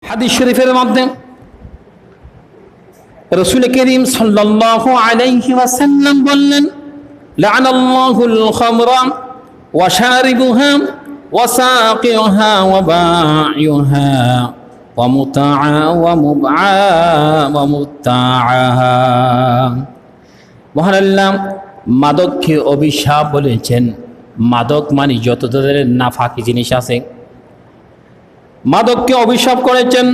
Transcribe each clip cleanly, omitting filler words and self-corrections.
হাদিস শরীফের মধ্যে রাসূল করিম সাল্লাল্লাহু আলাইহি ওয়াসাল্লাম বললেন, লা'নাল্লাহুল খামরা ওয়া শারিবুহা ওয়া সাকিউহা ওয়া বা'iউহা ওয়া মুতা'a ওয়া মুব'a ওয়া মুতা'আহা। মহান আল্লাহ মাদককে অভিশাপ বলেছেন। মাদক মানে যত ধরনের নাফাকি জিনিস আছে, মাদককে অভিশাপ করেছেন।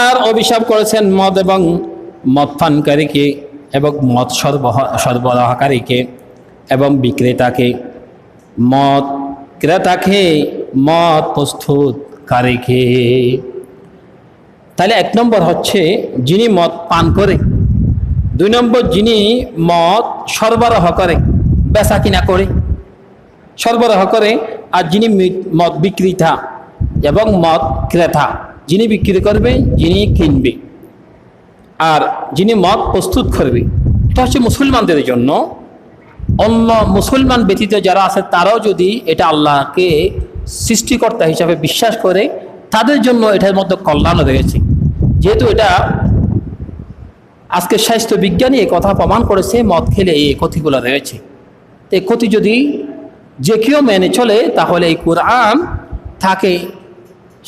আর অভিশাপ করেছেন মদ এবং মদ পানকারীকে এবং মদ সরবরাহকারীকে এবং বিক্রেতাকে, মদ ক্রেতাকে, মদ প্রস্তুতকারীকে। তাহলে এক নম্বর হচ্ছে যিনি মদ পান করে, দুই নম্বর যিনি মদ সরবরাহ করে, বেচা কিনা করে, সরবরাহ করে, আর যিনি মদ বিক্রেতা এবং মদ ক্রেতা, যিনি বিক্রি করবে, যিনি কিনবে, আর যিনি মদ প্রস্তুত করবে। এটা হচ্ছে মুসলমানদের জন্য। অন্য মুসলমান ব্যতীত যারা আছে তারাও যদি এটা আল্লাহকে সৃষ্টিকর্তা হিসাবে বিশ্বাস করে, তাদের জন্য এটার মধ্যে কল্যাণ রয়েছে। যেহেতু এটা আজকে স্বাস্থ্য বিজ্ঞানী এই কথা প্রমাণ করেছে, মদ খেলে এই ক্ষতিগুলো রয়েছে। এই ক্ষতি যদি যে কেউ মেনে চলে তাহলে এই কোরআন তাকে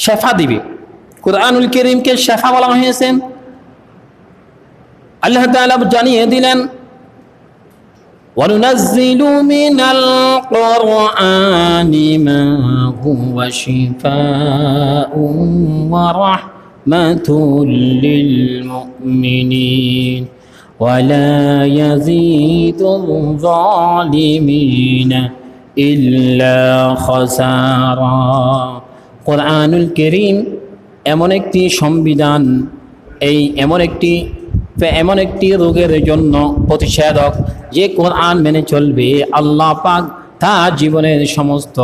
শেফা দিবে। কোরআনুল কারীমকে শেফা বলা হয়েছে। আল্লাহ তাআলা জানিয়ে দিলেন, وَنُنَزِّلُ مِنَ الْقُرْآنِ مَا هُوَ شِفَاءٌ وَرَحْمَةٌ لِّلْمُؤْمِنِينَ وَلَا يَزِيدُ الظَّالِمِينَ إِلَّا خَسَارًا। কোরআনুল কারীম এমন একটি সংবিধান, এমন একটি রোগের জন্য প্রতিষেধক, যে কোরআন মেনে চলবে আল্লাহ পাক তার জীবনের সমস্ত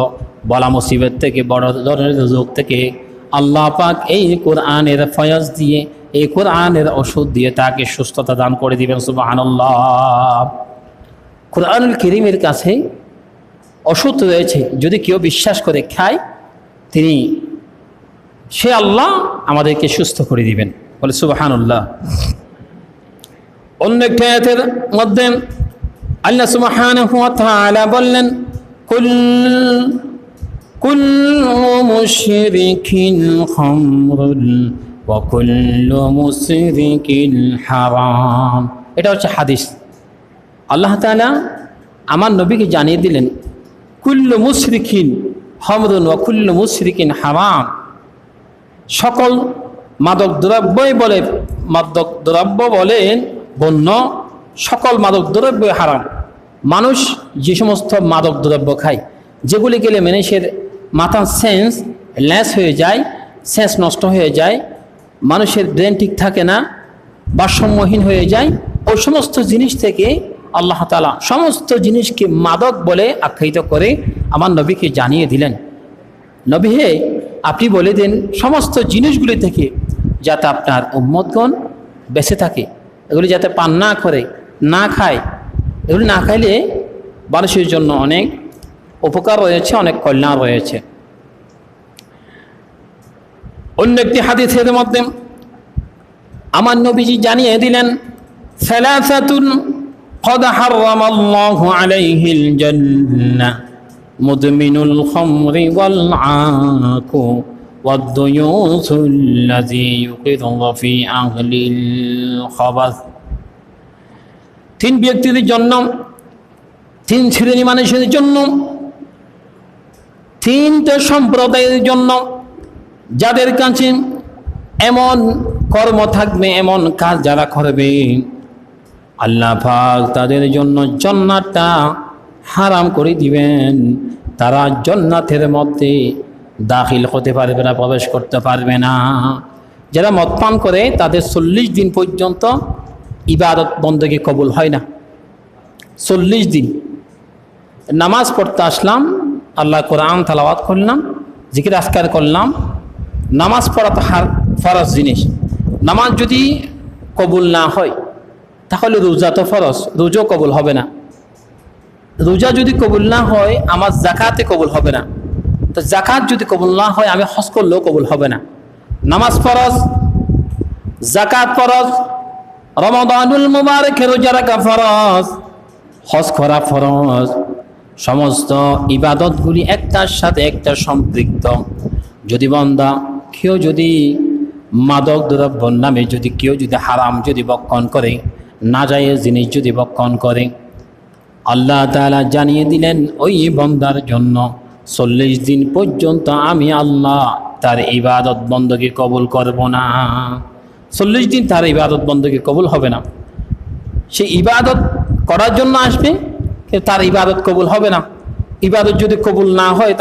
বলা মুসিবত থেকে, বড় ধরনের রোগ থেকে আল্লাহ পাক এই কোরআনের ফয়জ দিয়ে, এই কোরআনের ওষুধ দিয়ে তাকে সুস্থতা দান করে দিবেন। সুবহানাল্লাহ। কোরআনুল কারীমের কাছে ওষুধ রয়েছে। যদি কেউ বিশ্বাস করে খায়, সে আল্লাহ আমাদেরকে সুস্থ করে দিবেন। বলে সুবহানাল্লাহ। অন্য একটি আয়াতের মধ্যে আল্লাহ সুবহানাহু ওয়া তাআলা বললেন, কুল্লু মুশরিকিন খামরুন ওয়া কুল্লু মুশরিকিন হারাম। এটা হচ্ছে হাদিস। আল্লাহ তাআলা আমার নবীকে জানিয়ে দিলেন, কুল্লু মুশরিকিন খামরুন ওয়া কুল্লু মুশরিকিন হারাম। সকল মাদক দ্রব্য বলেন বন্য, সকল মাদক দ্রব্য হারাম। মানুষ যে সমস্ত মাদক দ্রব্য খায়, যেগুলি গেলে মানুষের মাথার সেন্স ল্যাস হয়ে যায়, সেন্স নষ্ট হয়ে যায়, মানুষের ব্রেন ঠিক থাকে না, ভারসাম্যহীন হয়ে যায়, ওই সমস্ত জিনিস থেকে আল্লাহ তাআলা সমস্ত জিনিসকে মাদক বলে আখ্যায়িত করে আমার নবীকে জানিয়ে দিলেন, নবী হে, আপনি বলে দেন সমস্ত জিনিসগুলি থেকে যাতে আপনার উম্মতগণ বেঁচে থাকে, এগুলি যাতে পান না করে, না খায়। এগুলি না খাইলে মানুষের জন্য অনেক উপকার রয়েছে, অনেক কল্যাণ রয়েছে। অন্য একটি হাদিসের মধ্যে আমার নবীজি জানিয়ে দিলেন, সালাসাতুন قد حرم الله عليه الجنة مدمن الخمر والعاق والديوث الذي يقظ في أهل الخبث। তিন ব্যক্তিদের জন্য, তিন শ্রেণী মানুষের জন্য, তিনটা সম্প্রদায়ের জন্য যাদের কাছে এমন কর্ম থাকবে, এমন কাজ যারা করবে, আল্লাহ পাক তাদের জন্য জান্নাতটা হারাম করে দিবেন। তারা জান্নাতের মধ্যে দাখিল হতে পারবে না, প্রবেশ করতে পারবে না। যারা মদ পান করে তাদের 40 দিন পর্যন্ত ইবাদত বন্দেগী কবুল হয় না। 40 দিন নামাজ পড়তে আসলাম, আল্লাহ কোরআন তেলাওয়াত করলাম, জিকির আজকার করলাম। নামাজ পড়া তো ফরজ জিনিস। নামাজ যদি কবুল না হয় তাহলে রোজা তো ফরজ, রোজাও কবুল হবে না। রোজা যদি কবুল না হয় আমার জাকাতে কবুল হবে না। তো জাকাত যদি কবুল না হয় আমি হজ করলেও কবুল হবে না। নামাজ ফরজ, যাকাত ফরজ, রমাদানুল মুবারকে রোজা রাখা ফরজ, হজ করা ফরজ। সমস্ত ইবাদতগুলি একটার সাথে একটা সম্পৃক্ত। যদি বান্দা কেউ যদি মাদক দ্রব্যর নামে যদি কেউ যদি হারাম যদি ভক্ষণ করে, নাজায়েজ জিনিস যদি ভক্ষণ করে, আল্লাহ তাআলা জানিয়ে দিলেন ওই বান্দার জন্য 40 দিন পর্যন্ত আমি আল্লাহ তার ইবাদত বندگی কবুল করব না। 40 দিন তার ইবাদত বندگی কবুল হবে না। সে ইবাদত করার জন্য আসবে, কিন্তু তার ইবাদত কবুল হবে না। ইবাদত যদি কবুল না হয়